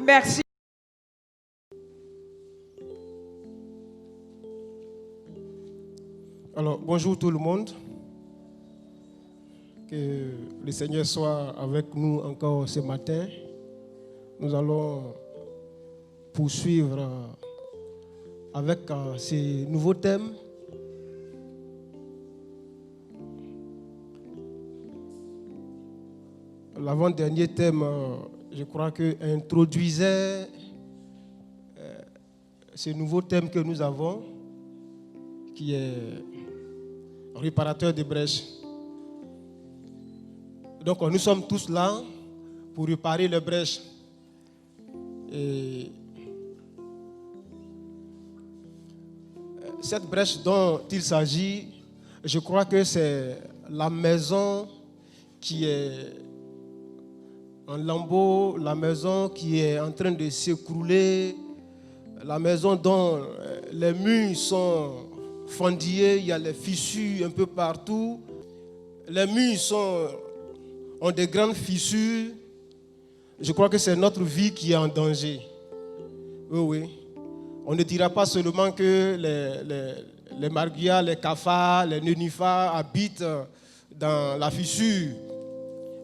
Merci. Alors, bonjour tout le monde. Que le Seigneur soit avec nous encore ce matin. Nous allons poursuivre avec ces nouveaux thèmes. L'avant-dernier thème, je crois que introduisait ce nouveau thème que nous avons, qui est réparateur de brèches. Donc nous sommes tous là pour réparer les brèches. Et cette brèche dont il s'agit, je crois que c'est la maison qui est en lambeaux, la maison qui est en train de s'écrouler, la maison dont les murs sont fendillés, il y a les fissures un peu partout. Les murs ont des grandes fissures. Je crois que c'est notre vie qui est en danger. Oui. On ne dira pas seulement que les marguillards, les cafards, les nénuphars habitent dans la fissure.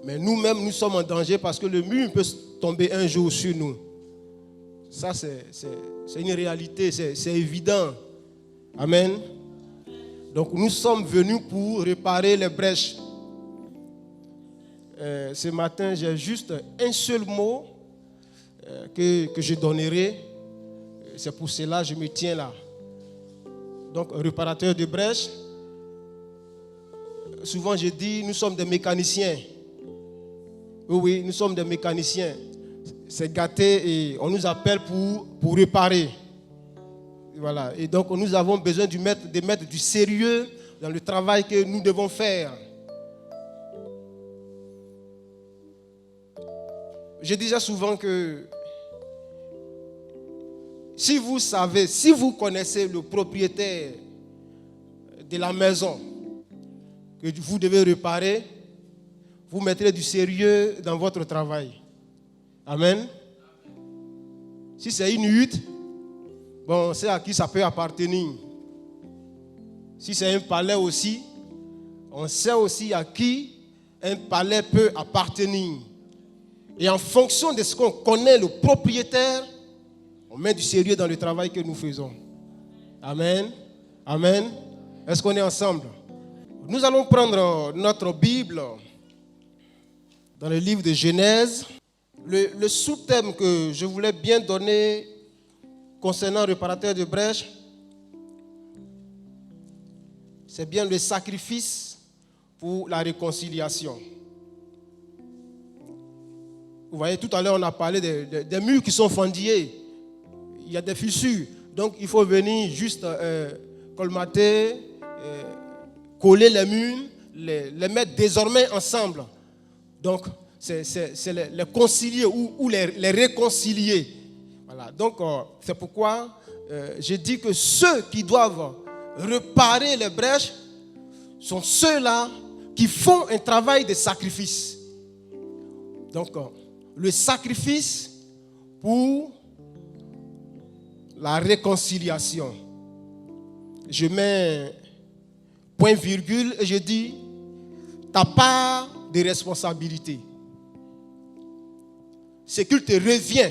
Mais nous-mêmes, nous sommes en danger parce que le mur peut tomber un jour sur nous. Ça, c'est une réalité, c'est évident. Amen. Donc, nous sommes venus pour réparer les brèches. Ce matin, j'ai juste un seul mot que je donnerai. C'est pour cela que je me tiens là. Donc, réparateur de brèches. Souvent, je dis, nous sommes des mécaniciens. Oui, nous sommes des mécaniciens. C'est gâté et on nous appelle pour réparer. Voilà. Et donc, nous avons besoin de mettre du sérieux dans le travail que nous devons faire. Je disais souvent que si vous connaissez le propriétaire de la maison que vous devez réparer, vous mettrez du sérieux dans votre travail. Amen. Si c'est une hutte, bon, c'est à qui ça peut appartenir. Si c'est un palais aussi, on sait aussi à qui un palais peut appartenir. Et en fonction de ce qu'on connaît, le propriétaire, on met du sérieux dans le travail que nous faisons. Amen. Amen. Est-ce qu'on est ensemble? Nous allons prendre notre Bible dans le livre de Genèse. Le sous-thème que je voulais bien donner concernant le réparateur de brèches, c'est bien le sacrifice pour la réconciliation. Vous voyez, tout à l'heure, on a parlé des murs qui sont fendillés. Il y a des fissures. Donc, il faut venir juste colmater, coller les murs, les mettre désormais ensemble. Donc, c'est les concilier ou les réconcilier. Voilà. Donc, c'est pourquoi je dis que ceux qui doivent réparer les brèches sont ceux-là qui font un travail de sacrifice. Donc, le sacrifice pour la réconciliation. Je mets point virgule et je dis ta part de responsabilité. Ce qu'il te revient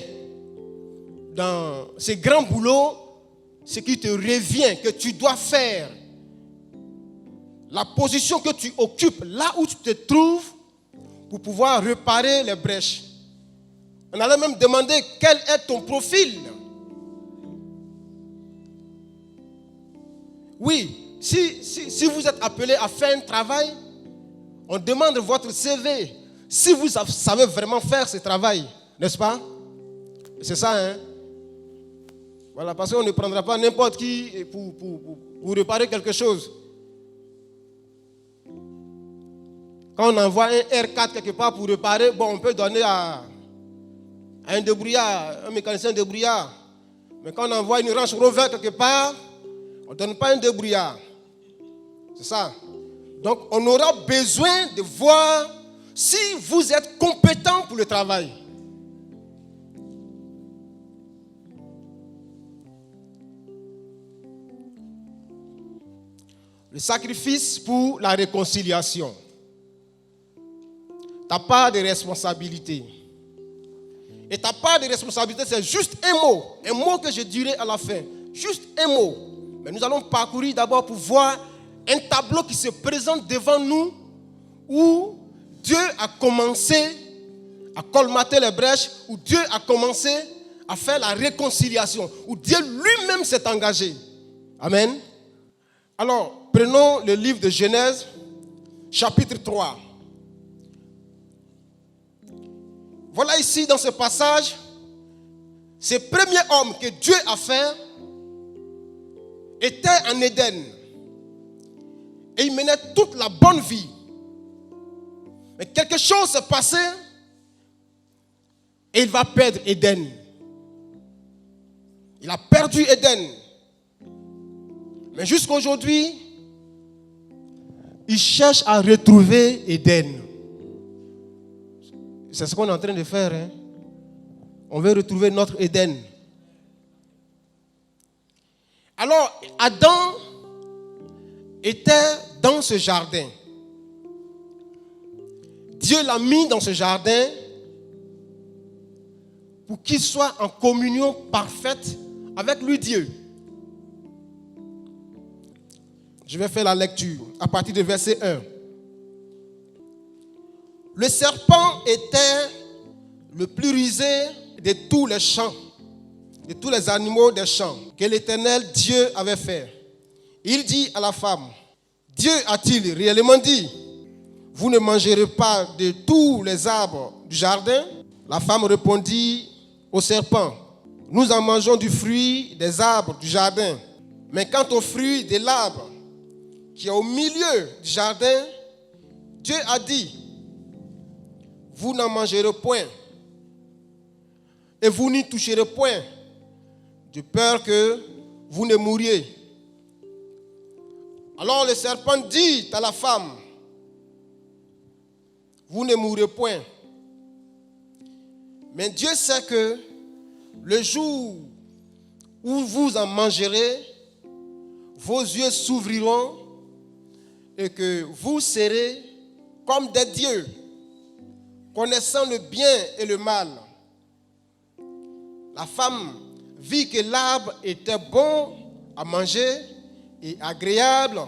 dans ce grand boulot, ce qui te revient, que tu dois faire, la position que tu occupes, là où tu te trouves, pour pouvoir réparer les brèches. On allait même demander quel est ton profil. Oui, si vous êtes appelé à faire un travail, on demande votre CV. Si vous savez vraiment faire ce travail, n'est-ce pas? C'est ça, hein? Voilà, parce qu'on ne prendra pas n'importe qui pour réparer quelque chose. Quand on envoie un R4 quelque part pour réparer, bon, on peut donner à un débrouillard, un mécanicien débrouillard. Mais quand on envoie une Range Rover quelque part, on ne donne pas un débrouillard. C'est ça. Donc, on aura besoin de voir si vous êtes compétent pour le travail. Le sacrifice pour la réconciliation. Ta part de responsabilité. Et ta part de responsabilité, c'est juste un mot que je dirai à la fin. Juste un mot. Mais nous allons parcourir d'abord pour voir un tableau qui se présente devant nous où Dieu a commencé à colmater les brèches, où Dieu a commencé à faire la réconciliation, où Dieu lui-même s'est engagé. Amen. Alors, prenons le livre de Genèse, chapitre 3. Voilà ici dans ce passage, ce premier homme que Dieu a fait était en Éden. Et il menait toute la bonne vie. Mais quelque chose s'est passé et il va perdre Éden. Il a perdu Éden. Mais jusqu'à aujourd'hui, il cherche à retrouver Éden. C'est ce qu'on est en train de faire. Hein? On veut retrouver notre Éden. Alors, Adam était dans ce jardin. Dieu l'a mis dans ce jardin pour qu'il soit en communion parfaite avec lui, Dieu. Je vais faire la lecture à partir du verset 1. Le serpent était le plus rusé de tous les champs, de tous les animaux des champs que l'Éternel Dieu avait fait. Il dit à la femme, Dieu a-t-il réellement dit, vous ne mangerez pas de tous les arbres du jardin? La femme répondit au serpent, nous en mangeons du fruit des arbres du jardin. Mais quant au fruit de l'arbre qui est au milieu du jardin, Dieu a dit, vous n'en mangerez point et vous n'y toucherez point, de peur que vous ne mouriez. Alors le serpent dit à la femme, vous ne mourrez point. Mais Dieu sait que le jour où vous en mangerez, vos yeux s'ouvriront et que vous serez comme des dieux, connaissant le bien et le mal. La femme vit que l'arbre était bon à manger et agréable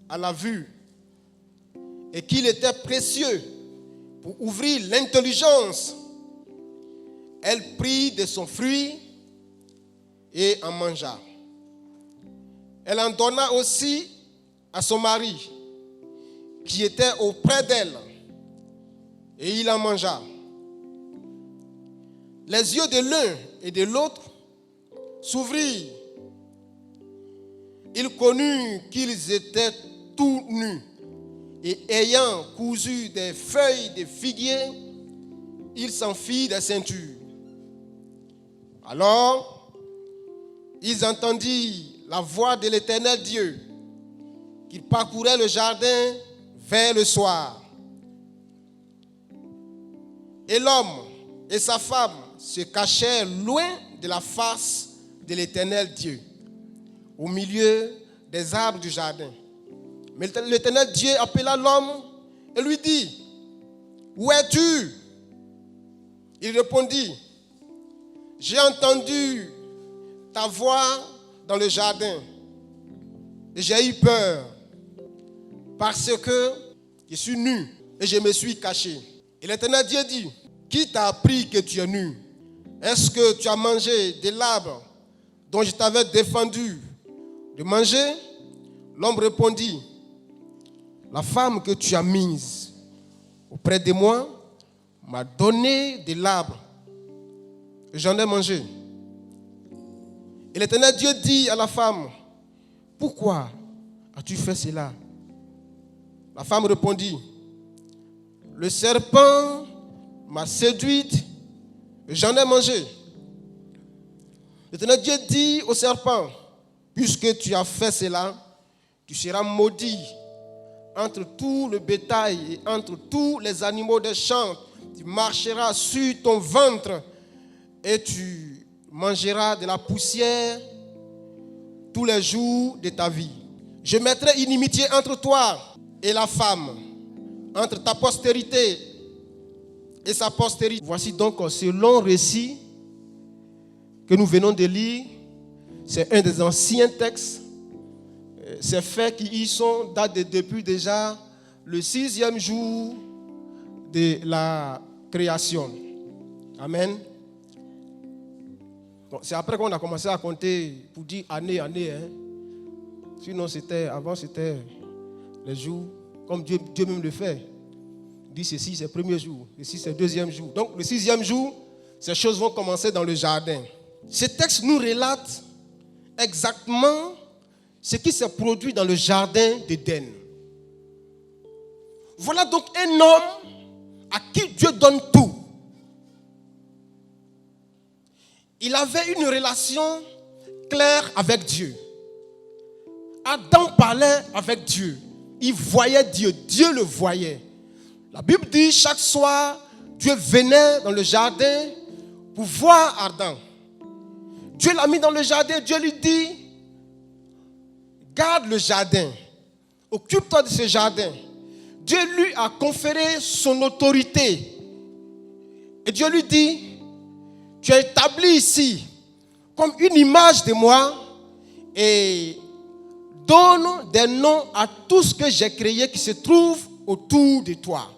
à la vue, et qu'il était précieux pour ouvrir l'intelligence. Elle prit de son fruit et en mangea. Elle en donna aussi à son mari, qui était auprès d'elle, et il en mangea. Les yeux de l'un et de l'autre s'ouvrirent. Il connut qu'ils étaient tous nus, et ayant cousu des feuilles de figuier, il s'en fit des ceintures. Alors, ils entendirent la voix de l'Éternel Dieu, qui parcourait le jardin vers le soir. Et l'homme et sa femme se cachèrent loin de la face de l'Éternel Dieu, au milieu des arbres du jardin. Mais l'Éternel Dieu appela l'homme et lui dit, où es-tu? Il répondit, j'ai entendu ta voix dans le jardin et j'ai eu peur parce que je suis nu et je me suis caché. Et l'Éternel Dieu dit, qui t'a appris que tu es nu? Est-ce que tu as mangé de l'arbre dont je t'avais défendu de manger? L'homme répondit, la femme que tu as mise auprès de moi m'a donné de l'arbre et j'en ai mangé. Et l'Éternel Dieu dit à la femme, pourquoi as-tu fait cela? La femme répondit, le serpent m'a séduite et j'en ai mangé. L'Éternel Dieu dit au serpent, puisque tu as fait cela, tu seras maudit entre tout le bétail et entre tous les animaux des champs. Tu marcheras sur ton ventre et tu mangeras de la poussière tous les jours de ta vie. Je mettrai inimitié entre toi et la femme, entre ta postérité et sa postérité. Voici donc ce long récit que nous venons de lire. C'est un des anciens textes. Ces faits qui y sont datent depuis déjà le 6e jour de la création. Amen. Bon, c'est après qu'on a commencé à compter pour dire année. Hein. Sinon, avant c'était les jours, comme Dieu même le fait. Il dit ceci, c'est le premier jour. Ceci, c'est le deuxième jour. Donc, le 6e jour, ces choses vont commencer dans le jardin. Ce texte nous relate exactement ce qui s'est produit dans le jardin d'Éden. Voilà donc un homme à qui Dieu donne tout. Il avait une relation claire avec Dieu. Adam parlait avec Dieu. Il voyait Dieu. Dieu le voyait. La Bible dit chaque soir, Dieu venait dans le jardin pour voir Adam. Dieu l'a mis dans le jardin. Dieu lui dit, garde le jardin. Occupe-toi de ce jardin. Dieu lui a conféré son autorité. Et Dieu lui dit, tu es établi ici comme une image de moi et donne des noms à tout ce que j'ai créé qui se trouve autour de toi.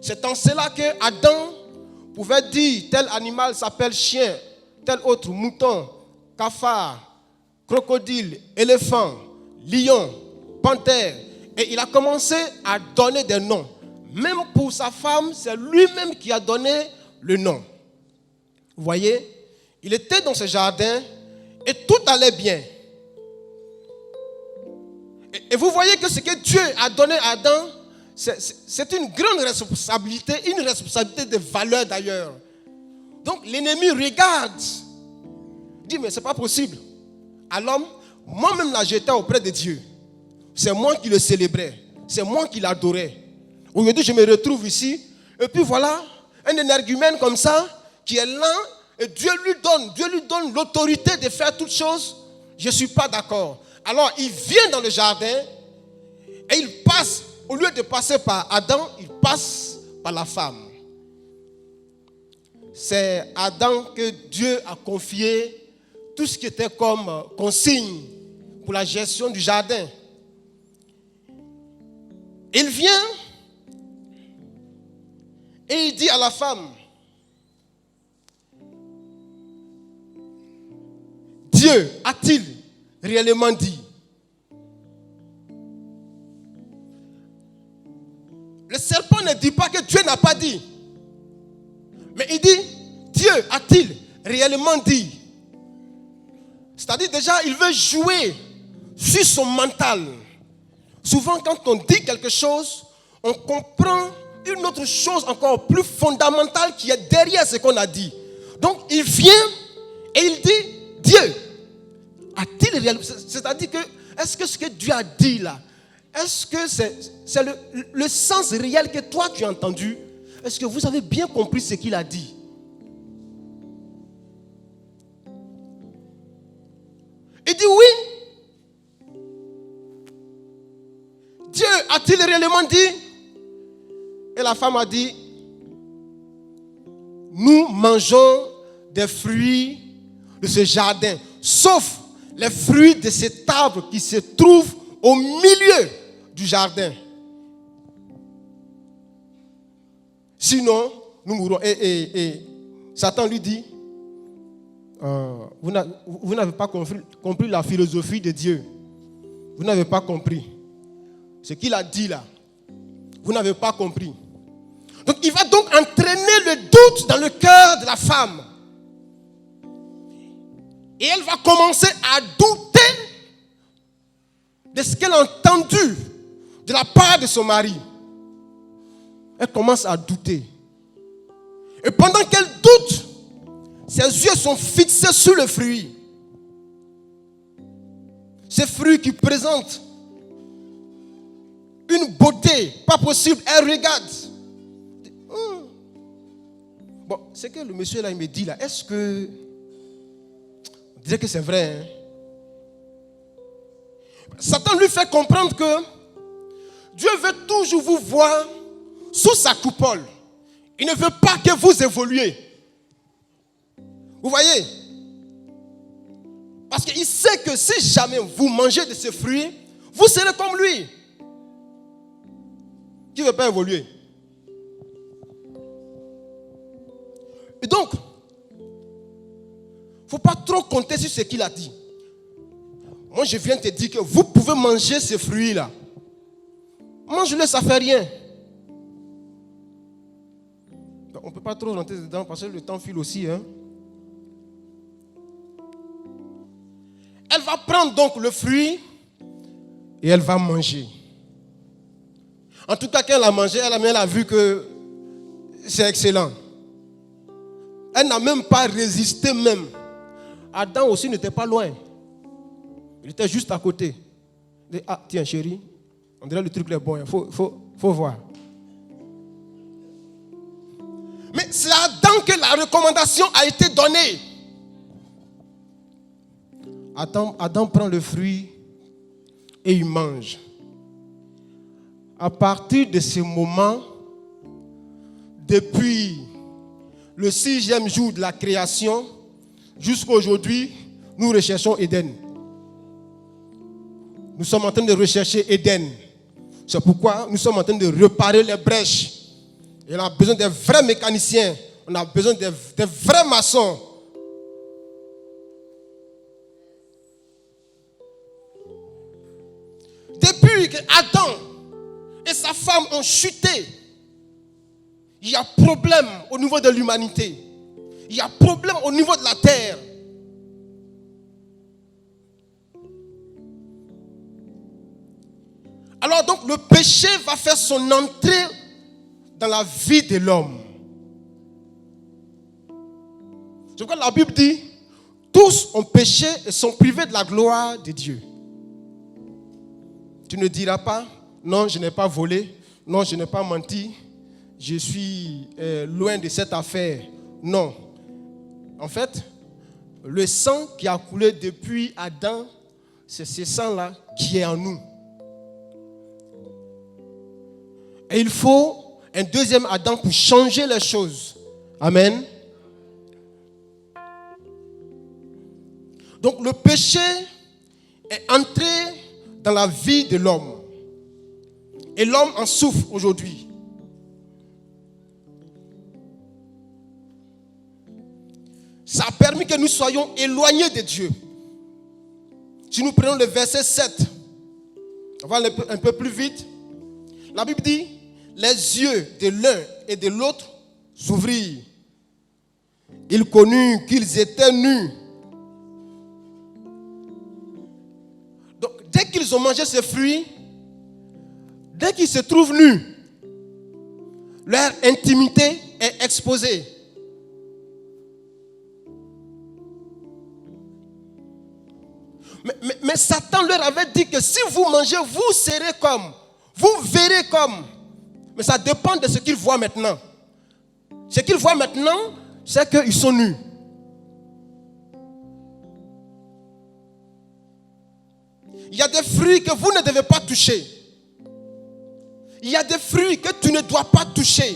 C'est en cela que Adam pouvait dire tel animal s'appelle chien, tel autre mouton, cafard, crocodile, éléphant, lion, panthère. Et il a commencé à donner des noms. Même pour sa femme, c'est lui-même qui a donné le nom. Vous voyez, il était dans ce jardin et tout allait bien. Et vous voyez que ce que Dieu a donné à Adam, c'est une grande responsabilité, une responsabilité de valeur d'ailleurs. Donc l'ennemi regarde, dit mais c'est pas possible. À l'homme, moi-même là j'étais auprès de Dieu. C'est moi qui le célébrais, c'est moi qui l'adorais. Aujourd'hui je me retrouve ici, et puis voilà, un énergumène comme ça, qui est là, et Dieu lui donne l'autorité de faire toutes choses. Je ne suis pas d'accord. Alors il vient dans le jardin, et il passe, au lieu de passer par Adam, il passe par la femme. C'est Adam que Dieu a confié tout ce qui était comme consigne pour la gestion du jardin. Il vient et il dit à la femme, Dieu a-t-il réellement dit? Le serpent ne dit pas que Dieu n'a pas dit. Mais il dit, Dieu a-t-il réellement dit? C'est-à-dire déjà, il veut jouer sur son mental. Souvent, quand on dit quelque chose, on comprend une autre chose encore plus fondamentale qui est derrière ce qu'on a dit. Donc, il vient et il dit, Dieu a-t-il réellement... C'est-à-dire que, est-ce que ce que Dieu a dit là, est-ce que c'est le sens réel que toi tu as entendu? Est-ce que vous avez bien compris ce qu'il a dit? Il dit oui. Dieu a-t-il réellement dit? Et la femme a dit, nous mangeons des fruits de ce jardin, sauf les fruits de cet arbre qui se trouve au milieu du jardin. Sinon, nous mourrons. Et Satan lui dit, vous n'avez pas compris la philosophie de Dieu. Vous n'avez pas compris. Ce qu'il a dit là, vous n'avez pas compris. Donc il va donc entraîner le doute dans le cœur de la femme. Et elle va commencer à douter de ce qu'elle a entendu de la part de son mari. Elle commence à douter. Et pendant qu'elle doute, ses yeux sont fixés sur le fruit. Ce fruit qui présente une beauté pas possible. Elle regarde. Bon, c'est que le monsieur là, il me dit là, est-ce que... On dirait que c'est vrai, hein? Satan lui fait comprendre que Dieu veut toujours vous voir sous sa coupole. Il ne veut pas que vous évoluiez. Vous voyez? Parce qu'il sait que si jamais vous mangez de ces fruits, vous serez comme lui. Qui ne veut pas évoluer? Et donc, il ne faut pas trop compter sur ce qu'il a dit. Moi, je viens te dire que vous pouvez manger ces fruits-là. Mange-les, ça ne fait rien. Donc, on ne peut pas trop rentrer dedans parce que le temps file aussi. Hein? Elle va prendre donc le fruit et elle va manger. En tout cas, quand elle a mangé, elle a vu que c'est excellent. Elle n'a même pas résisté même. Adam aussi n'était pas loin. Il était juste à côté. Il dit, ah tiens chérie, on dirait le truc est bon, il faut voir. Mais c'est à Adam que la recommandation a été donnée. Adam prend le fruit et il mange. À partir de ce moment, depuis le 6e jour de la création, jusqu'à aujourd'hui, nous recherchons Éden. Nous sommes en train de rechercher Éden. C'est pourquoi nous sommes en train de réparer les brèches. Et on a besoin de vrais mécaniciens. On a besoin de vrais maçons. Depuis que Adam et sa femme ont chuté, il y a problème au niveau de l'humanité. Il y a problème au niveau de la terre. Alors donc le péché va faire son entrée dans la vie de l'homme. Je crois que la Bible dit, tous ont péché et sont privés de la gloire de Dieu. Tu ne diras pas, non, je n'ai pas volé, non, je n'ai pas menti, je suis loin de cette affaire. Non. En fait, le sang qui a coulé depuis Adam, c'est ce sang-là qui est en nous. Et il faut un deuxième Adam pour changer les choses. Amen. Donc le péché est entré dans la vie de l'homme. Et l'homme en souffre aujourd'hui. Ça a permis que nous soyons éloignés de Dieu. Si nous prenons le verset 7, on va aller un peu plus vite. La Bible dit, les yeux de l'un et de l'autre s'ouvrirent. Ils connurent qu'ils étaient nus. Donc, dès qu'ils ont mangé ces fruits, dès qu'ils se trouvent nus, leur intimité est exposée. Mais Satan leur avait dit que si vous mangez, vous serez comme, vous verrez comme. Mais ça dépend de ce qu'ils voient maintenant. Ce qu'ils voient maintenant, c'est qu'ils sont nus. Il y a des fruits que vous ne devez pas toucher. Il y a des fruits que tu ne dois pas toucher.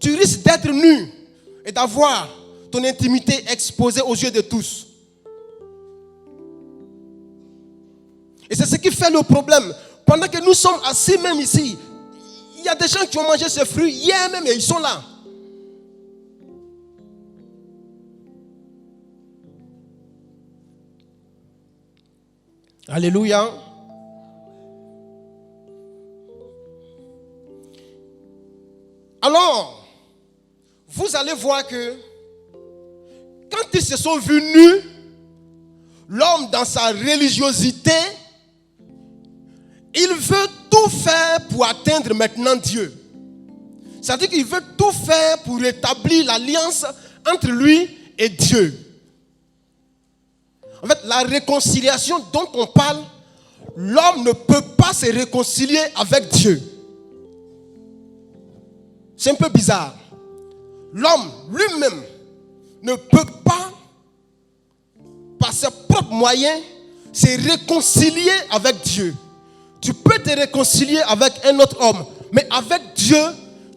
Tu risques d'être nu et d'avoir ton intimité exposée aux yeux de tous. Et c'est ce qui fait le problème. Pendant que nous sommes assis même ici, il y a des gens qui ont mangé ces fruits hier même et ils sont là. Alléluia. Alors, vous allez voir que quand ils se sont vus nus, l'homme dans sa religiosité, il veut tout faire pour atteindre maintenant Dieu. C'est-à-dire qu'il veut tout faire pour rétablir l'alliance entre lui et Dieu. En fait, la réconciliation dont on parle, l'homme ne peut pas se réconcilier avec Dieu. C'est un peu bizarre. L'homme lui-même ne peut pas, par ses propres moyens, c'est réconcilier avec Dieu. Tu peux te réconcilier avec un autre homme, mais avec Dieu,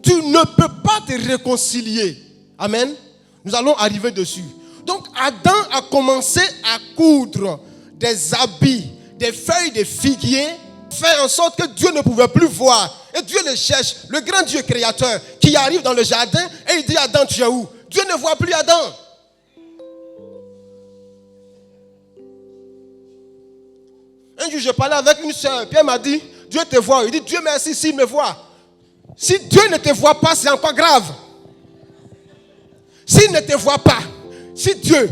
tu ne peux pas te réconcilier. Amen. Nous allons arriver dessus. Donc Adam a commencé à coudre des habits, des feuilles de figuier, faire en sorte que Dieu ne pouvait plus voir. Et Dieu le cherche, le grand Dieu créateur qui arrive dans le jardin et il dit Adam, tu es où? Dieu ne voit plus Adam. Un jour, je parlais avec une soeur, puis elle m'a dit, Dieu te voit. Il dit, Dieu merci s'il me voit. Si Dieu ne te voit pas, c'est encore grave. S'il ne te voit pas, si Dieu,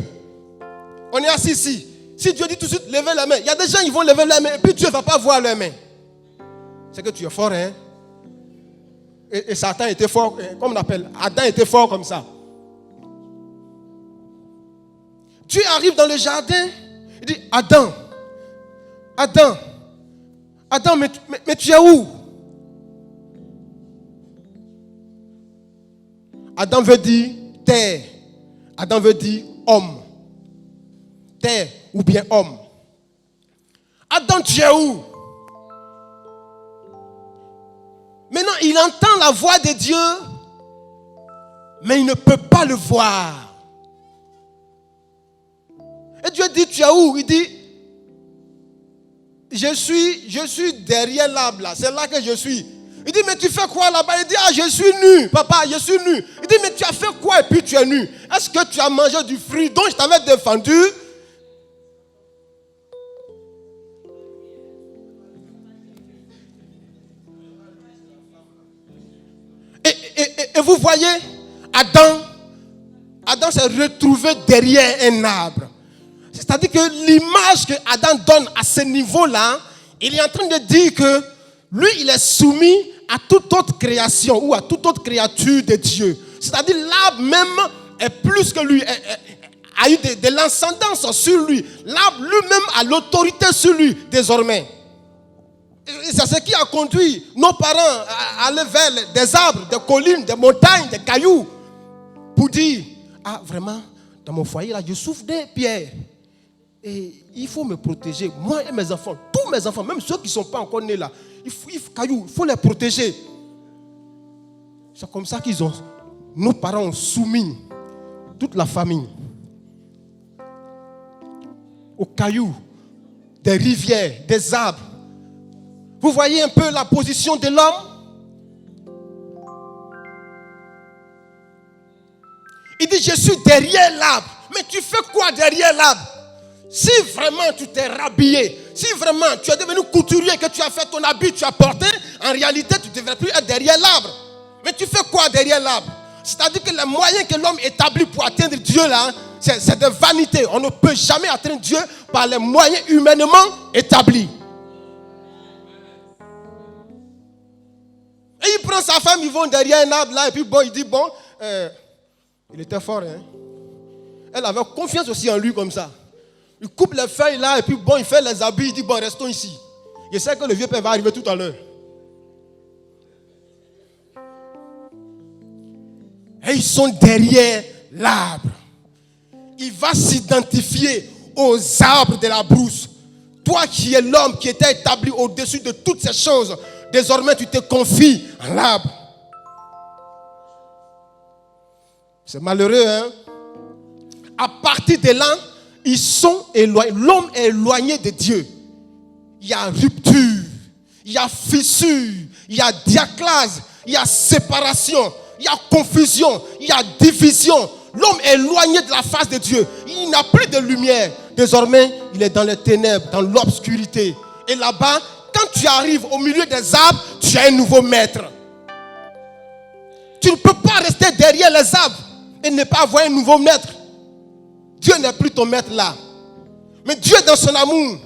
on est assis ici, si Dieu dit tout de suite, levez la main, il y a des gens qui vont lever la main, et puis Dieu ne va pas voir leurs mains. C'est que tu es fort, hein? Et Satan était fort, comme on appelle, Adam était fort comme ça. Dieu arrive dans le jardin, il dit, Adam, mais tu es où? Adam veut dire terre. Adam veut dire homme. Terre ou bien homme. Adam, tu es où? Maintenant, il entend la voix de Dieu, mais il ne peut pas le voir. Et Dieu dit, tu es où? Il dit, je suis derrière l'arbre là, c'est là que je suis. Il dit, mais tu fais quoi là-bas? Il dit, je suis nu, papa, je suis nu. Il dit, mais tu as fait quoi et puis tu es nu? Est-ce que tu as mangé du fruit dont je t'avais défendu? Et vous voyez, Adam s'est retrouvé derrière un arbre. C'est-à-dire que l'image que Adam donne à ce niveau-là, il est en train de dire que lui, il est soumis à toute autre création ou à toute autre créature de Dieu. C'est-à-dire l'arbre même est plus que lui, a eu de l'ascendance sur lui. L'arbre lui-même a l'autorité sur lui désormais. Et c'est ce qui a conduit nos parents à aller vers des arbres, des collines, des montagnes, des cailloux, pour dire, vraiment, dans mon foyer là, je souffre des pierres. Et il faut me protéger, moi et mes enfants, tous mes enfants, même ceux qui ne sont pas encore nés là, il faut les protéger. C'est comme ça nos parents ont soumis toute la famille aux cailloux, des rivières, des arbres. Vous voyez un peu la position de l'homme? Il dit, je suis derrière l'arbre. Mais tu fais quoi derrière l'arbre? Si vraiment tu t'es rhabillé, si vraiment tu es devenu couturier, que tu as fait ton habit, tu as porté, en réalité tu ne devrais plus être derrière l'arbre. Mais tu fais quoi derrière l'arbre? C'est-à-dire que les moyens que l'homme établit pour atteindre Dieu là, c'est de vanité. On ne peut jamais atteindre Dieu par les moyens humainement établis. Et il prend sa femme, ils vont derrière un arbre là, et puis bon, il dit il était fort, hein. Elle avait confiance aussi en lui comme ça. Il coupe les feuilles là, et puis bon, il fait les habits, il dit restons ici. Je sais que le vieux père va arriver tout à l'heure. Et ils sont derrière l'arbre. Il va s'identifier aux arbres de la brousse. Toi qui es l'homme qui était établi au-dessus de toutes ces choses, désormais tu te confies à l'arbre. C'est malheureux, hein? À partir de là, ils sont éloignés. L'homme est éloigné de Dieu. Il y a rupture, il y a fissure, il y a diaclase, il y a séparation, il y a confusion, il y a division. L'homme est éloigné de la face de Dieu. Il n'a plus de lumière. Désormais, il est dans les ténèbres, dans l'obscurité. Et là-bas, quand tu arrives au milieu des arbres, tu as un nouveau maître. Tu ne peux pas rester derrière les arbres et ne pas avoir un nouveau maître. Dieu n'est plus ton maître là. Mais Dieu, dans son amour,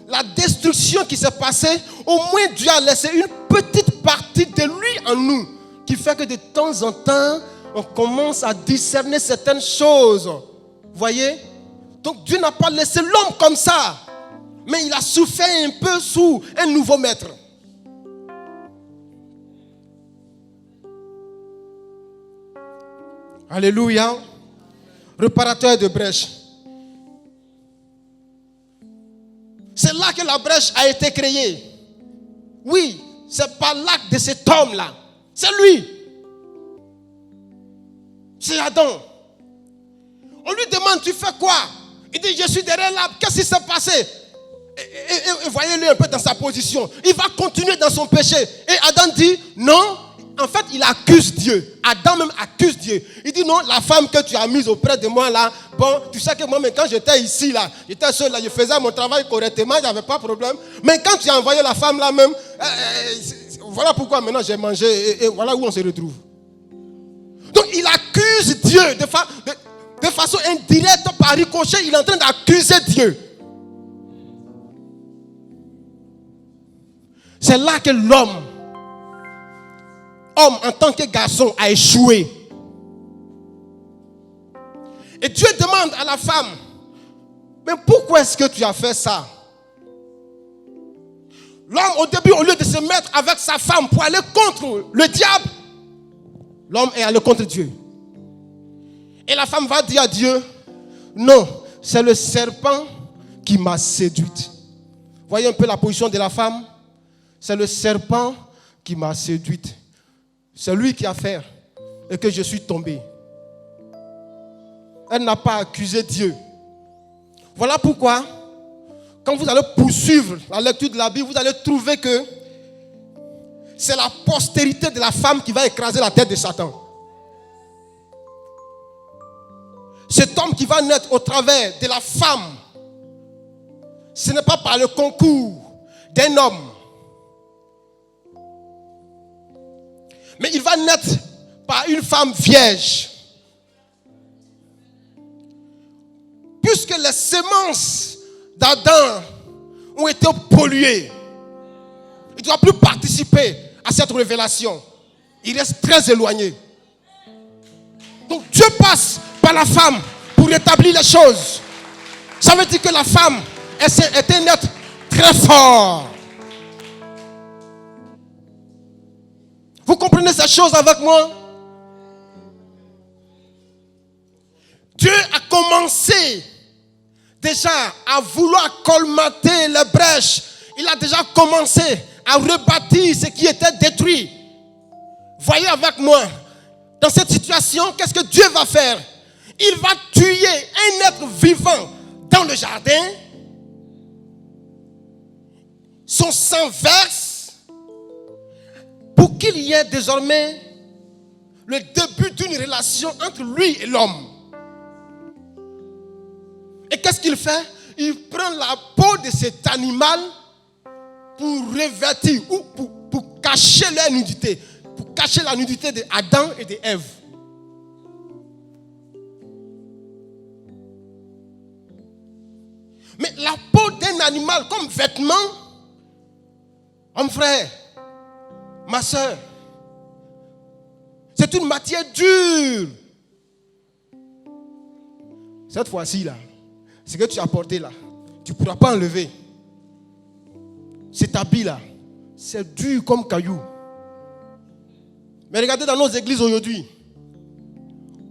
la destruction qui s'est passée, au moins Dieu a laissé une petite partie de lui en nous, qui fait que de temps en temps, on commence à discerner certaines choses. Voyez? Donc Dieu n'a pas laissé l'homme comme ça, mais il a souffert un peu sous un nouveau maître. Alléluia. Réparateur de brèches. C'est là que la brèche a été créée. Oui, c'est par l'acte de cet homme-là. C'est lui. C'est Adam. On lui demande, tu fais quoi? Il dit, je suis derrière l'arbre. Qu'est-ce qui s'est passé? Et voyez-le un peu dans sa position. Il va continuer dans son péché. Et Adam dit, non. En fait, il accuse Dieu. Adam même accuse Dieu. Il dit, non, la femme que tu as mise auprès de moi là, bon, tu sais que moi, mais quand j'étais ici là, j'étais seul là, je faisais mon travail correctement, il n'y avait pas de problème. Mais quand tu as envoyé la femme là même, voilà pourquoi maintenant j'ai mangé et voilà où on se retrouve. Donc il accuse Dieu de façon indirecte, par ricochet, il est en train d'accuser Dieu. C'est là que l'homme en tant que garçon a échoué. Et Dieu demande à la femme, mais pourquoi est-ce que tu as fait ça? L'homme au début, au lieu de se mettre avec sa femme pour aller contre le diable, l'homme est allé contre Dieu. Et la femme va dire à Dieu, non, c'est le serpent qui m'a séduite. Voyez un peu la position de la femme? C'est le serpent qui m'a séduite. C'est lui qui a fait et que je suis tombé. Elle n'a pas accusé Dieu. Voilà pourquoi, quand vous allez poursuivre la lecture de la Bible, vous allez trouver que c'est la postérité de la femme qui va écraser la tête de Satan. Cet homme qui va naître au travers de la femme, ce n'est pas par le concours d'un homme. Mais il va naître par une femme vierge. Puisque les semences d'Adam ont été polluées, il ne doit plus participer à cette révélation. Il reste très éloigné. Donc Dieu passe par la femme pour rétablir les choses. Ça veut dire que la femme est un être très fort. Vous comprenez ces choses avec moi? Dieu a commencé déjà à vouloir colmater les brèches. Il a déjà commencé à rebâtir ce qui était détruit. Voyez avec moi, dans cette situation, qu'est-ce que Dieu va faire? Il va tuer un être vivant dans le jardin. Son sang verse pour qu'il y ait désormais le début d'une relation entre lui et l'homme. Et qu'est-ce qu'il fait? Il prend la peau de cet animal pour revêtir ou pour cacher leur nudité. Pour cacher la nudité d'Adam et d'Ève. Mais la peau d'un animal comme vêtement, mon frère, ma soeur, c'est une matière dure. Cette fois-ci là, ce que tu as porté là, tu ne pourras pas enlever. Cet habit là, c'est dur comme caillou. Mais regardez dans nos églises aujourd'hui,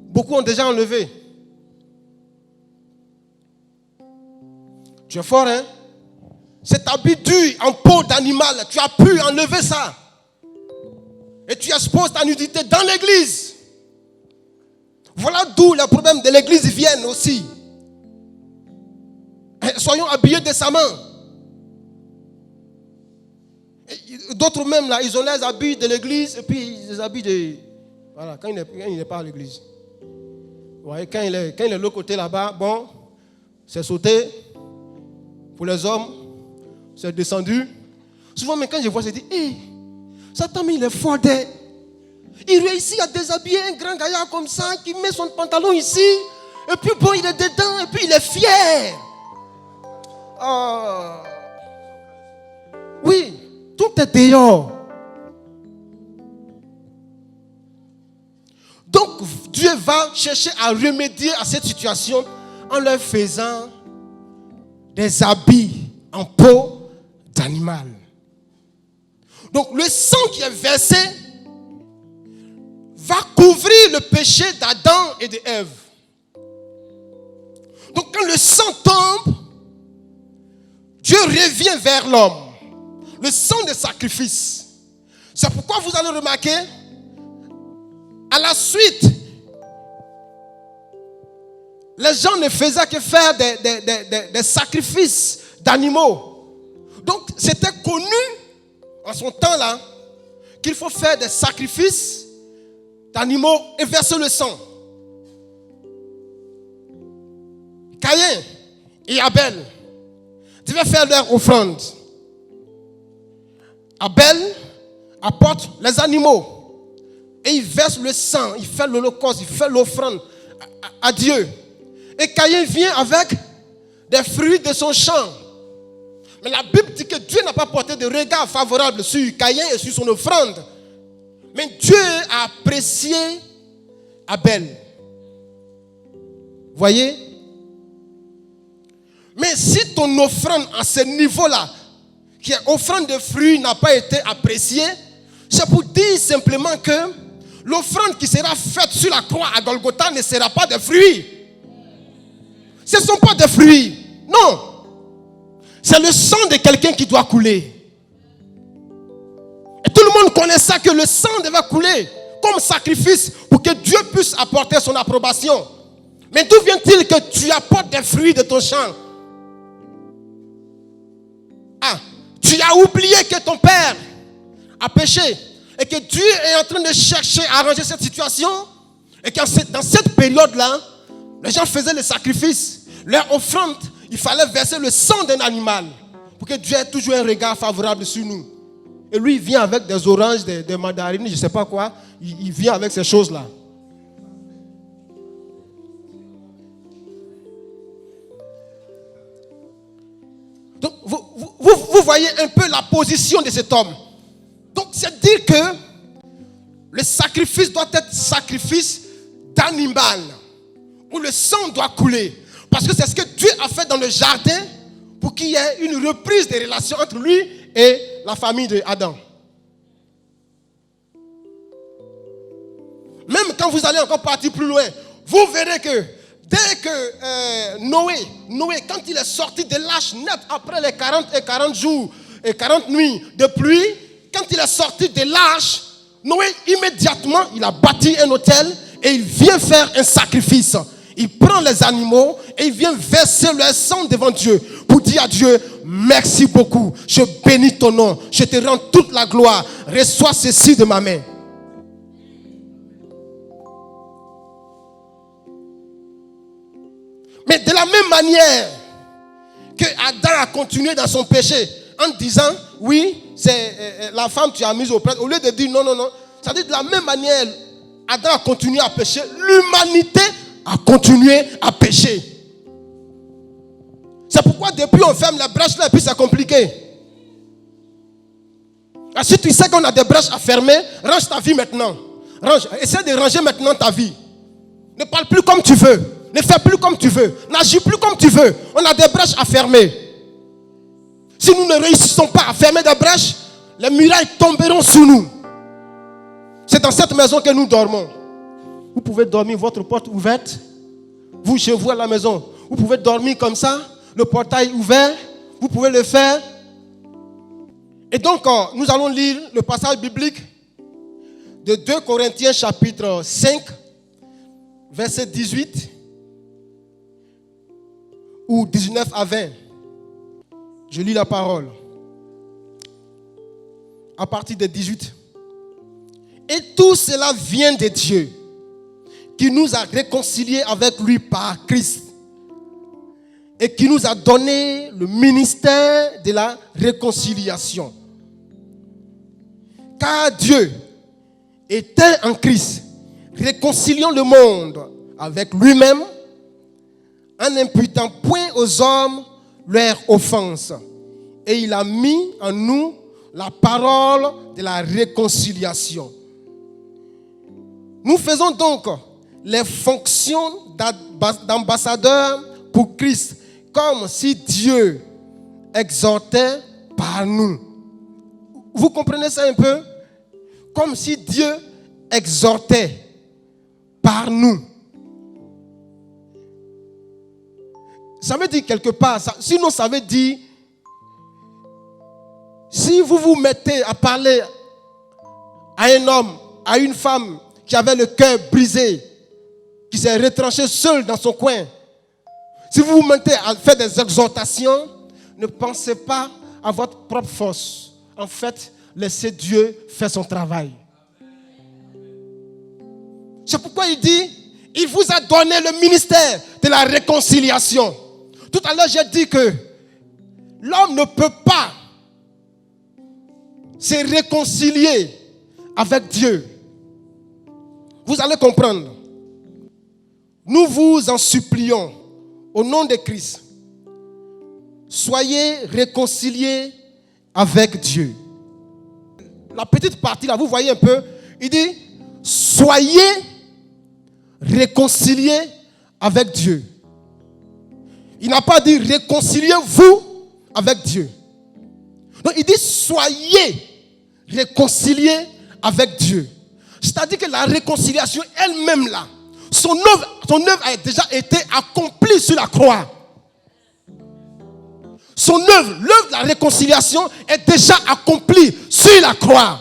beaucoup ont déjà enlevé. Tu es fort, hein? Cet habit dur en peau d'animal, tu as pu enlever ça. Et tu exposes ta nudité dans l'église. Voilà d'où les problèmes de l'église viennent aussi. Soyons habillés décemment. D'autres même là, ils ont les habits de l'église et puis les habits de... Voilà, quand il n'est pas à l'église. Ouais, quand il est de l'autre côté là-bas, bon, c'est sauté. Pour les hommes, c'est descendu. Souvent, mais quand je vois, je dis, hé, Satan, il est fort. Il réussit à déshabiller un grand gaillard comme ça, qui met son pantalon ici, et puis bon, il est dedans, et puis il est fier. Oui, tout est dehors. Donc, Dieu va chercher à remédier à cette situation en leur faisant des habits en peau d'animal. Donc le sang qui est versé va couvrir le péché d'Adam et d'Ève. Donc quand le sang tombe, Dieu Dieu revient vers l'homme. Le sang des sacrifices. C'est pourquoi vous allez remarquer, à la suite, les gens ne faisaient que faire des sacrifices d'animaux. Donc, c'était connu en son temps-là qu'il faut faire des sacrifices d'animaux et verser le sang. Caïn et Abel devaient faire leur offrande. Abel apporte les animaux et il verse le sang, il fait l'holocauste, il fait l'offrande à Dieu. Et Caïn vient avec des fruits de son champ. Mais la Bible dit que Dieu n'a pas porté de regard favorable sur Caïn et sur son offrande. Mais Dieu a apprécié Abel. Voyez? Mais si ton offrande à ce niveau-là, qui est offrande de fruits, n'a pas été appréciée, c'est pour dire simplement que l'offrande qui sera faite sur la croix à Golgotha ne sera pas des fruits. Ce ne sont pas des fruits. Non. C'est le sang de quelqu'un qui doit couler. Et tout le monde connaît ça, que le sang devait couler comme sacrifice pour que Dieu puisse apporter son approbation. Mais d'où vient-il que tu apportes des fruits de ton champ? Ah, tu as oublié que ton père a péché et que Dieu est en train de chercher à arranger cette situation et que dans cette période-là, les gens faisaient les sacrifices. Leur offrande, il fallait verser le sang d'un animal pour que Dieu ait toujours un regard favorable sur nous. Et lui, il vient avec des oranges, des mandarines, je ne sais pas quoi. Il vient avec ces choses-là. Donc, vous voyez un peu la position de cet homme. Donc, c'est dire que le sacrifice doit être sacrifice d'animal, où le sang doit couler. Parce que c'est ce que Dieu a fait dans le jardin pour qu'il y ait une reprise des relations entre lui et la famille d'Adam. Même quand vous allez encore partir plus loin, vous verrez que dès que Noé, quand il est sorti de l'arche net après les 40 jours et 40 nuits de pluie, quand il est sorti de l'arche, Noé immédiatement, il a bâti un autel et il vient faire un sacrifice. Il prend les animaux et il vient verser leur sang devant Dieu pour dire à Dieu, merci beaucoup, je bénis ton nom, je te rends toute la gloire, reçois ceci de ma main. Mais de la même manière que Adam a continué dans son péché en disant, oui, c'est la femme tu as mise au prêtre, au lieu de dire non, ça dit de la même manière, Adam a continué à pécher, l'humanité a continué à pécher. C'est pourquoi depuis on ferme les brèches là et puis c'est compliqué. Et si tu sais qu'on a des brèches à fermer, range ta vie maintenant. Essaie de ranger maintenant ta vie. Ne parle plus comme tu veux. Ne fais plus comme tu veux. N'agis plus comme tu veux. On a des brèches à fermer. Si nous ne réussissons pas à fermer des brèches, les murailles tomberont sur nous. C'est dans cette maison que nous dormons. Vous pouvez dormir votre porte ouverte. Vous chez vous à la maison. Vous pouvez dormir comme ça. Le portail ouvert. Vous pouvez le faire. Et donc, nous allons lire le passage biblique de 2 Corinthiens chapitre 5, verset 18 ou 19 à 20. Je lis la parole. À partir de 18. Et tout cela vient de Dieu, qui nous a réconciliés avec lui par Christ et qui nous a donné le ministère de la réconciliation. Car Dieu était en Christ, réconciliant le monde avec lui-même, en n'imputant point aux hommes leurs offenses. Et il a mis en nous la parole de la réconciliation. Nous faisons donc les fonctions d'ambassadeurs pour Christ, comme si Dieu exhortait par nous. Vous comprenez ça un peu? Comme si Dieu exhortait par nous. Ça veut dire quelque part, sinon ça veut dire si vous vous mettez à parler à un homme, à une femme qui avait le cœur brisé, qui s'est retranché seul dans son coin, si vous vous mettez à faire des exhortations, ne pensez pas à votre propre force. En fait, laissez Dieu faire son travail. C'est pourquoi il dit, il vous a donné le ministère de la réconciliation. Tout à l'heure, j'ai dit que l'homme ne peut pas se réconcilier avec Dieu. Vous allez comprendre. Nous vous en supplions, au nom de Christ, soyez réconciliés avec Dieu. La petite partie là, vous voyez un peu, il dit, soyez réconciliés avec Dieu. Il n'a pas dit réconciliez-vous avec Dieu. Donc il dit soyez réconciliés avec Dieu. C'est-à-dire que la réconciliation elle-même là, son œuvre a déjà été accomplie sur la croix. Son œuvre, l'œuvre de la réconciliation est déjà accomplie sur la croix.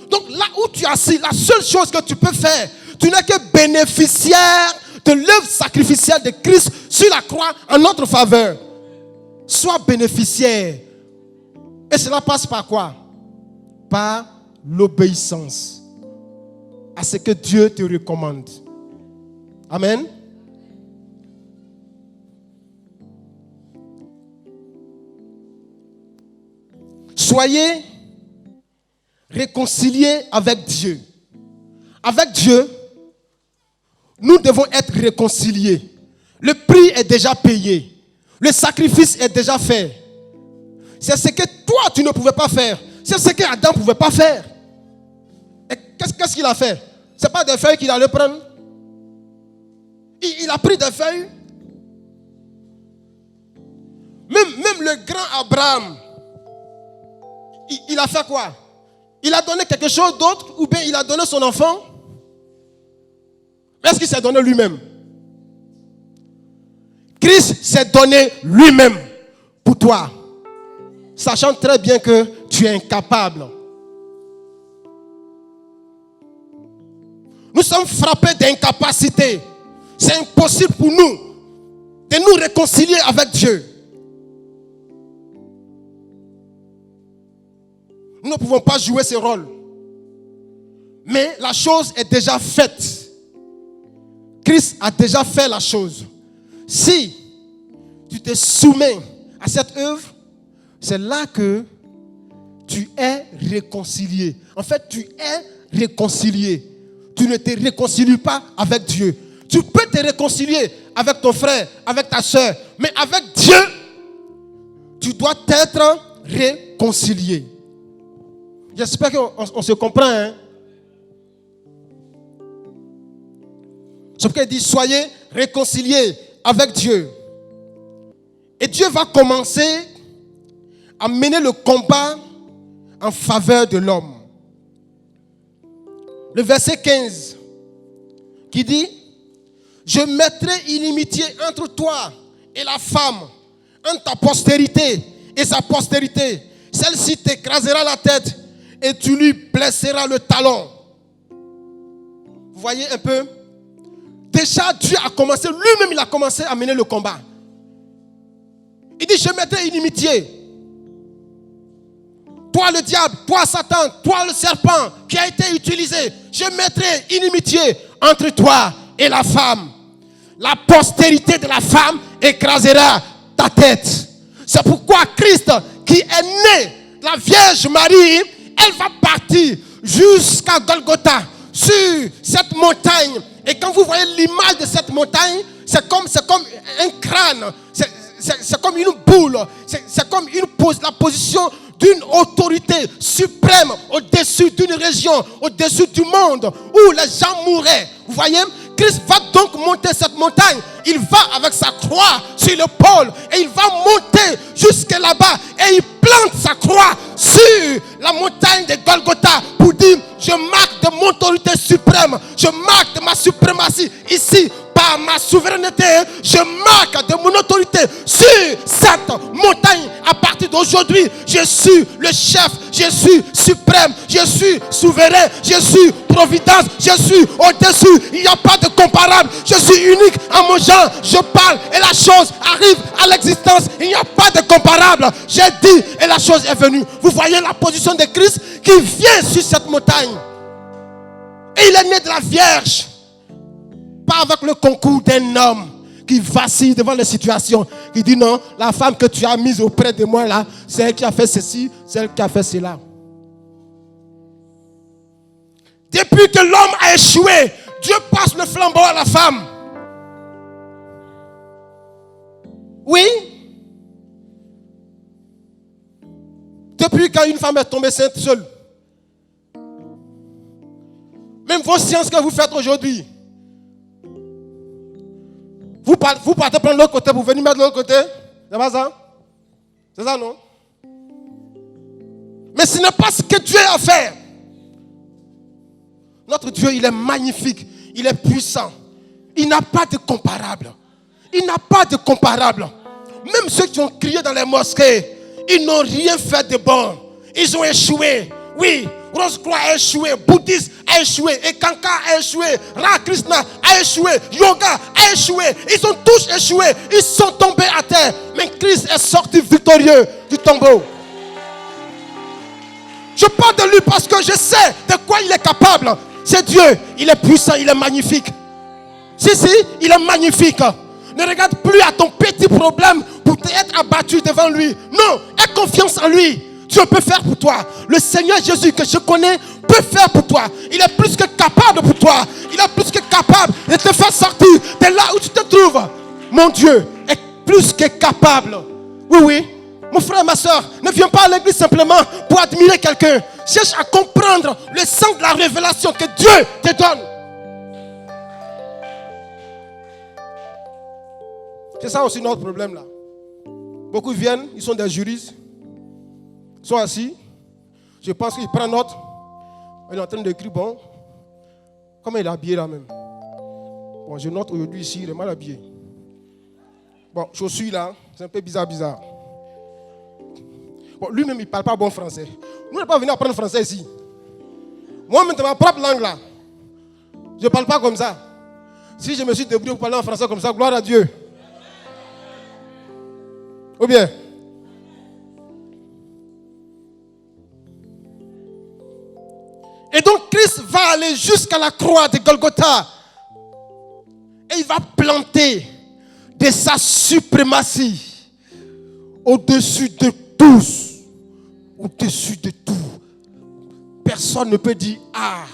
Donc là où tu es assis, la seule chose que tu peux faire, tu n'es que bénéficiaire de l'œuvre sacrificielle de Christ sur la croix en notre faveur. Sois bénéficiaire. Et cela passe par quoi? Par l'obéissance à ce que Dieu te recommande. Amen. Soyez réconciliés avec Dieu. Avec Dieu, nous devons être réconciliés. Le prix est déjà payé. Le sacrifice est déjà fait. C'est ce que toi, tu ne pouvais pas faire. C'est ce que Adam ne pouvait pas faire. Et qu'est-ce qu'il a fait? Ce n'est pas des feuilles qu'il allait prendre. Il a pris des feuilles. Même le grand Abraham, il a fait quoi? Il a donné quelque chose d'autre ou bien il a donné son enfant? Est-ce qu'il s'est donné lui-même? Christ s'est donné lui-même pour toi, sachant très bien que tu es incapable. Nous sommes frappés d'incapacité. C'est impossible pour nous de nous réconcilier avec Dieu. Nous ne pouvons pas jouer ce rôle. Mais la chose est déjà faite. Christ a déjà fait la chose. Si tu te soumets à cette œuvre, c'est là que tu es réconcilié. En fait, tu es réconcilié. Tu ne te réconcilies pas avec Dieu. Tu peux te réconcilier avec ton frère, avec ta soeur, mais avec Dieu, tu dois être réconcilié. J'espère qu'on se comprend. Hein? C'est pourquoi il dit, soyez réconciliés avec Dieu. Et Dieu va commencer à mener le combat en faveur de l'homme. Le verset 15 qui dit, je mettrai inimitié entre toi et la femme, entre ta postérité et sa postérité. Celle-ci t'écrasera la tête et tu lui blesseras le talon. Vous voyez un peu? Déjà, Dieu a commencé, lui-même il a commencé à mener le combat. Il dit, je mettrai inimitié. Toi le diable, toi Satan, toi le serpent qui a été utilisé, je mettrai inimitié entre toi et la femme. La postérité de la femme écrasera ta tête. C'est pourquoi Christ, qui est né de la Vierge Marie, elle va partir jusqu'à Golgotha, sur cette montagne. Et quand vous voyez l'image de cette montagne, c'est comme un crâne, c'est comme une boule, c'est comme la position d'une autorité suprême au-dessus d'une région, au-dessus du monde, où les gens mouraient. Vous voyez, Christ va donc monter cette montagne. Il va avec sa croix sur l'épaule et il va monter jusque là-bas et il plante sa croix sur la montagne de Golgotha pour dire, je marque de mon autorité suprême, je marque de ma suprématie ici. Par ma souveraineté, je marque de mon autorité sur cette montagne. À partir qu'aujourd'hui, je suis le chef, je suis suprême, je suis souverain, je suis providence, je suis au-dessus. Il n'y a pas de comparable. Je suis unique en mon genre. Je parle et la chose arrive à l'existence. Il n'y a pas de comparable. J'ai dit et la chose est venue. Vous voyez la position de Christ qui vient sur cette montagne. Et il est né de la Vierge. Pas avec le concours d'un homme qui vacille devant les situations. Qui dit non, la femme que tu as mise auprès de moi là, c'est elle qui a fait ceci, c'est elle qui a fait cela. Depuis que l'homme a échoué, Dieu passe le flambeau à la femme. Oui. Depuis quand une femme est tombée sainte seule. Même vos sciences que vous faites aujourd'hui. Vous partez prendre l'autre côté, vous venez mettre de l'autre côté. C'est pas ça? C'est ça, non? Mais ce n'est pas ce que Dieu a fait. Notre Dieu, il est magnifique. Il est puissant. Il n'a pas de comparable. Il n'a pas de comparable. Même ceux qui ont crié dans les mosquées, ils n'ont rien fait de bon. Ils ont échoué. Oui, Rose-Croix a échoué, Bouddhiste a échoué, Ekanka a échoué, Krishna a échoué, Yoga a échoué. Ils ont tous échoué. Ils sont tombés à terre. Mais Christ est sorti victorieux du tombeau. Je parle de lui parce que je sais de quoi il est capable. C'est Dieu. Il est puissant, il est magnifique. Si, il est magnifique. Ne regarde plus à ton petit problème pour être abattu devant lui. Non, aie confiance en lui. Dieu peut faire pour toi. Le Seigneur Jésus que je connais peut faire pour toi. Il est plus que capable pour toi. Il est plus que capable de te faire sortir de là où tu te trouves. Mon Dieu est plus que capable. Oui. Mon frère, ma soeur, ne viens pas à l'église simplement pour admirer quelqu'un. Cherche à comprendre le sens de la révélation que Dieu te donne. C'est ça aussi notre problème là. Beaucoup viennent, ils sont des juristes. Ils sont assis. Je pense qu'ils prennent note. Il est en train d'écrire, bon, comment il est habillé là même. Bon, je note aujourd'hui ici, il est mal habillé. Bon, je suis là, c'est un peu bizarre. Bon, lui-même, il ne parle pas bon français. Nous, on n'est pas venu apprendre français ici. Moi, maintenant, ma propre langue là, je ne parle pas comme ça. Si je me suis débrouillé pour parler en français comme ça, gloire à Dieu. Ou bien? Et donc Christ va aller jusqu'à la croix de Golgotha. Et il va planter de sa suprématie au-dessus de tous. Au-dessus de tout. Personne ne peut dire ah.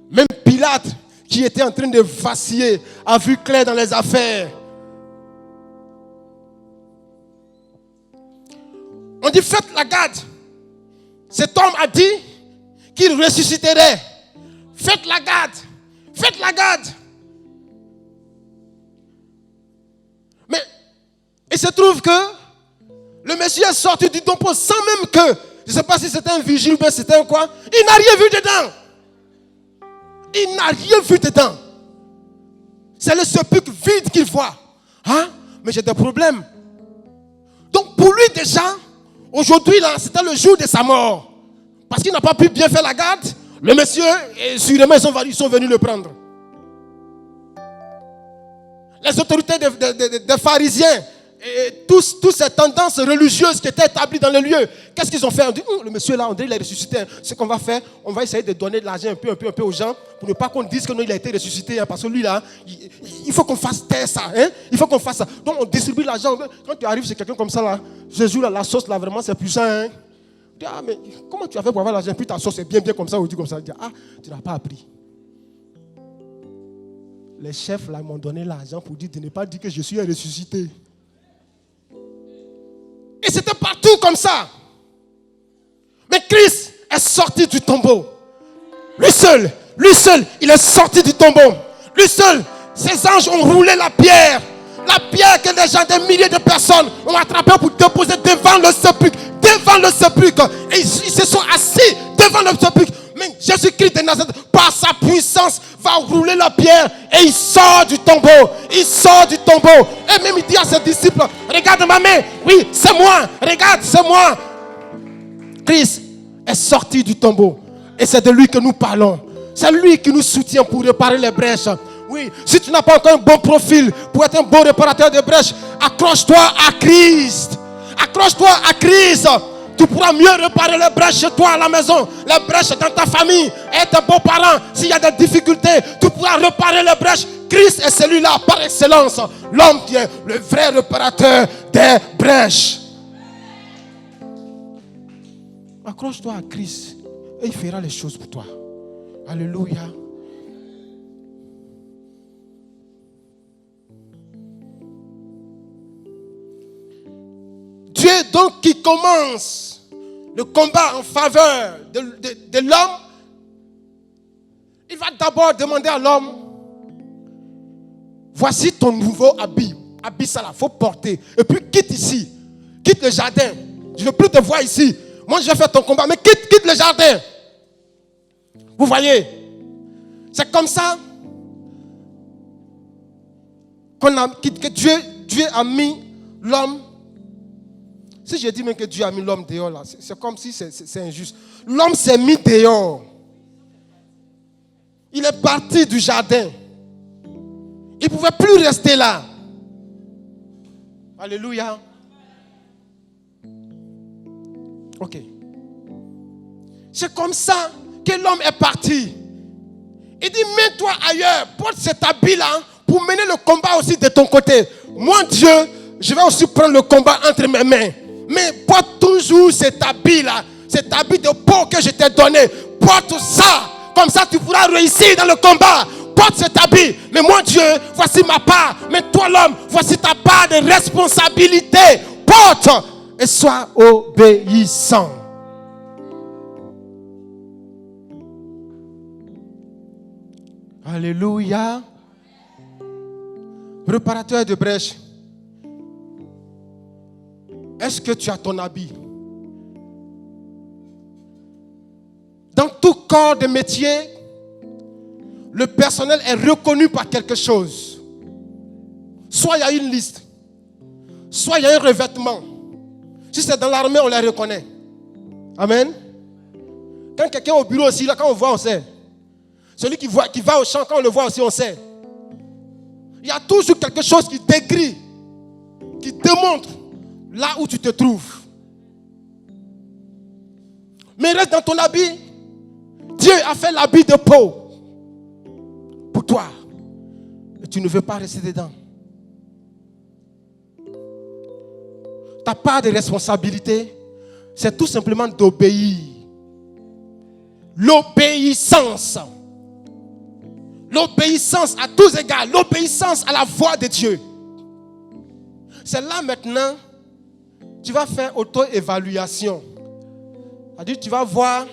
Même Pilate, qui était en train de vaciller, a vu clair dans les affaires. On dit faites la garde. Cet homme a dit qu'il ressusciterait. Faites la garde. Faites la garde. Mais il se trouve que le Messie est sorti du tombeau sans même que, je ne sais pas si c'était un vigile ou bien c'était un quoi, il n'a rien vu dedans. Il n'a rien vu dedans. C'est le sépulcre vide qu'il voit. Hein? Mais j'ai des problèmes. Donc pour lui déjà, aujourd'hui là, c'était le jour de sa mort. Parce qu'il n'a pas pu bien faire la garde, le monsieur, et sûrement ils sont venus le prendre. Les autorités des pharisiens, et toutes ces tendances religieuses qui étaient établies dans le lieu, qu'est-ce qu'ils ont fait? On dit, le monsieur là, on dirait qu'il est ressuscité. Ce qu'on va faire, on va essayer de donner de l'argent un peu aux gens, pour ne pas qu'on dise que non, il a été ressuscité. Hein, parce que lui là, il faut qu'on fasse taire ça. Hein, il faut qu'on fasse ça. Donc on distribue l'argent. Quand tu arrives chez quelqu'un comme ça là, Jésus là, la sauce là, vraiment c'est puissant. Hein. Ah, mais comment tu as fait pour avoir l'argent? Puis ta sauce est bien comme ça, ou dit comme ça. Ah, tu n'as pas appris. Les chefs là m'ont donné l'argent pour dire de ne pas dire que je suis ressuscité. Et c'était partout comme ça. Mais Christ est sorti du tombeau. Lui seul, il est sorti du tombeau. Lui seul, ses anges ont roulé la pierre. La pierre que des gens, des milliers de personnes ont attrapée pour déposer devant le sépulcre. Devant le sépulcre. Et ils se sont assis devant le sépulcre. Mais Jésus-Christ de Nazareth, par sa puissance, va rouler la pierre et il sort du tombeau. Il sort du tombeau. Et même il dit à ses disciples, regarde ma main. Oui, c'est moi. Regarde, c'est moi. Christ est sorti du tombeau. Et c'est de lui que nous parlons. C'est lui qui nous soutient pour réparer les brèches. Oui, si tu n'as pas encore un bon profil pour être un bon réparateur de brèches, accroche-toi à Christ. Accroche-toi à Christ. Tu pourras mieux réparer les brèches chez toi à la maison, les brèches dans ta famille et tes beaux-parents. S'il y a des difficultés, tu pourras réparer les brèches. Christ est celui-là par excellence, l'homme qui est le vrai réparateur des brèches. Accroche-toi à Christ et il fera les choses pour toi. Alléluia. Dieu donc qui commence le combat en faveur de l'homme, il va d'abord demander à l'homme, voici ton nouveau habit. Habit ça là, il faut porter. Et puis quitte ici, quitte le jardin. Je ne veux plus te voir ici. Moi je vais faire ton combat, mais quitte le jardin. Vous voyez, c'est comme ça que Dieu a mis l'homme. Si je dis même que Dieu a mis l'homme dehors, là, c'est comme si c'est injuste. L'homme s'est mis dehors. Il est parti du jardin. Il ne pouvait plus rester là. Alléluia. Ok. C'est comme ça que l'homme est parti. Il dit, mets-toi ailleurs. Porte cet habit-là pour mener le combat aussi de ton côté. Moi, Dieu, je vais aussi prendre le combat entre mes mains. Mais porte toujours cet habit-là, cet habit de peau que je t'ai donné. Porte ça, comme ça tu pourras réussir dans le combat. Porte cet habit. Mais moi Dieu, voici ma part. Mais toi l'homme, voici ta part de responsabilité. Porte et sois obéissant. Alléluia. Réparateur de brèches. Est-ce que tu as ton habit? Dans tout corps de métier, le personnel est reconnu par quelque chose. Soit il y a une liste, soit il y a un revêtement. Si c'est dans l'armée, on les reconnaît. Amen. Quand quelqu'un est au bureau aussi, là, quand on voit, on sait. Celui qui va au champ, quand on le voit aussi, on sait. Il y a toujours quelque chose qui décrit, qui démontre là où tu te trouves. Mais reste dans ton habit. Dieu a fait l'habit de peau pour toi. Et tu ne veux pas rester dedans. Ta part de responsabilité, c'est tout simplement d'obéir. L'obéissance. L'obéissance à tous égards. L'obéissance à la voix de Dieu. C'est là maintenant, tu vas faire auto-évaluation. C'est-à-dire, tu vas voir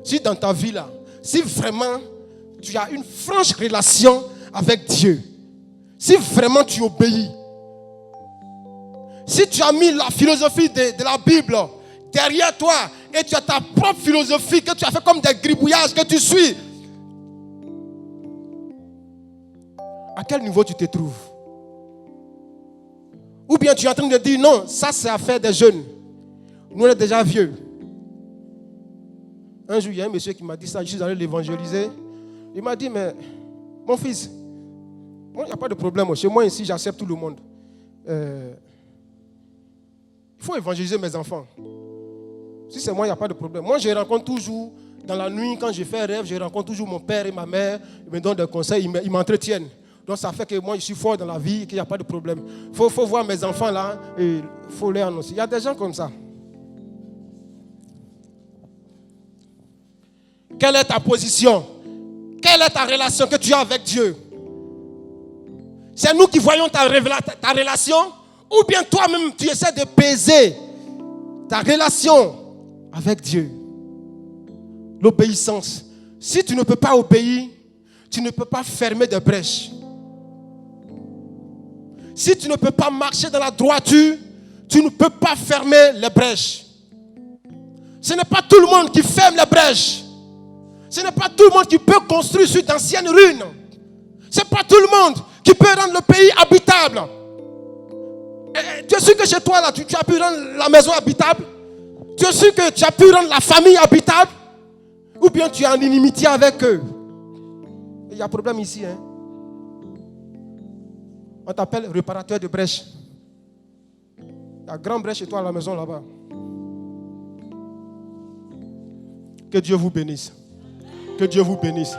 si dans ta vie là, si vraiment tu as une franche relation avec Dieu. Si vraiment tu obéis. Si tu as mis la philosophie de la Bible derrière toi et tu as ta propre philosophie que tu as fait comme des gribouillages que tu suis. À quel niveau tu te trouves? Ou bien tu es en train de dire non, ça c'est affaire des jeunes. Nous on est déjà vieux. Un jour, il y a un monsieur qui m'a dit ça, je suis allé l'évangéliser. Il m'a dit, mais mon fils, moi il n'y a pas de problème. Chez moi ici, j'accepte tout le monde. Il faut évangéliser mes enfants. Si c'est moi, il n'y a pas de problème. Moi, je rencontre toujours, dans la nuit, quand je fais rêve, je rencontre toujours mon père et ma mère. Ils me donnent des conseils, ils m'entretiennent. Donc ça fait que moi, je suis fort dans la vie et qu'il n'y a pas de problème. Il faut voir mes enfants là et il faut les annoncer. Il y a des gens comme ça. Quelle est ta position? Quelle est ta relation que tu as avec Dieu? C'est nous qui voyons ta relation? Ou bien toi-même, tu essaies de peser ta relation avec Dieu? L'obéissance. Si tu ne peux pas obéir, tu ne peux pas fermer de brèches. Si tu ne peux pas marcher dans la droiture, tu ne peux pas fermer les brèches. Ce n'est pas tout le monde qui ferme les brèches. Ce n'est pas tout le monde qui peut construire sur d'anciennes ruines. Ce n'est pas tout le monde qui peut rendre le pays habitable. Tu es sûr que chez toi, là, tu as pu rendre la maison habitable? Tu es sûr que tu as pu rendre la famille habitable? Ou bien tu es en inimitié avec eux? Il y a un problème ici. Hein? On t'appelle réparateur de brèches. Il y a grande brèche chez toi à la maison là-bas. Que Dieu vous bénisse. Que Dieu vous bénisse.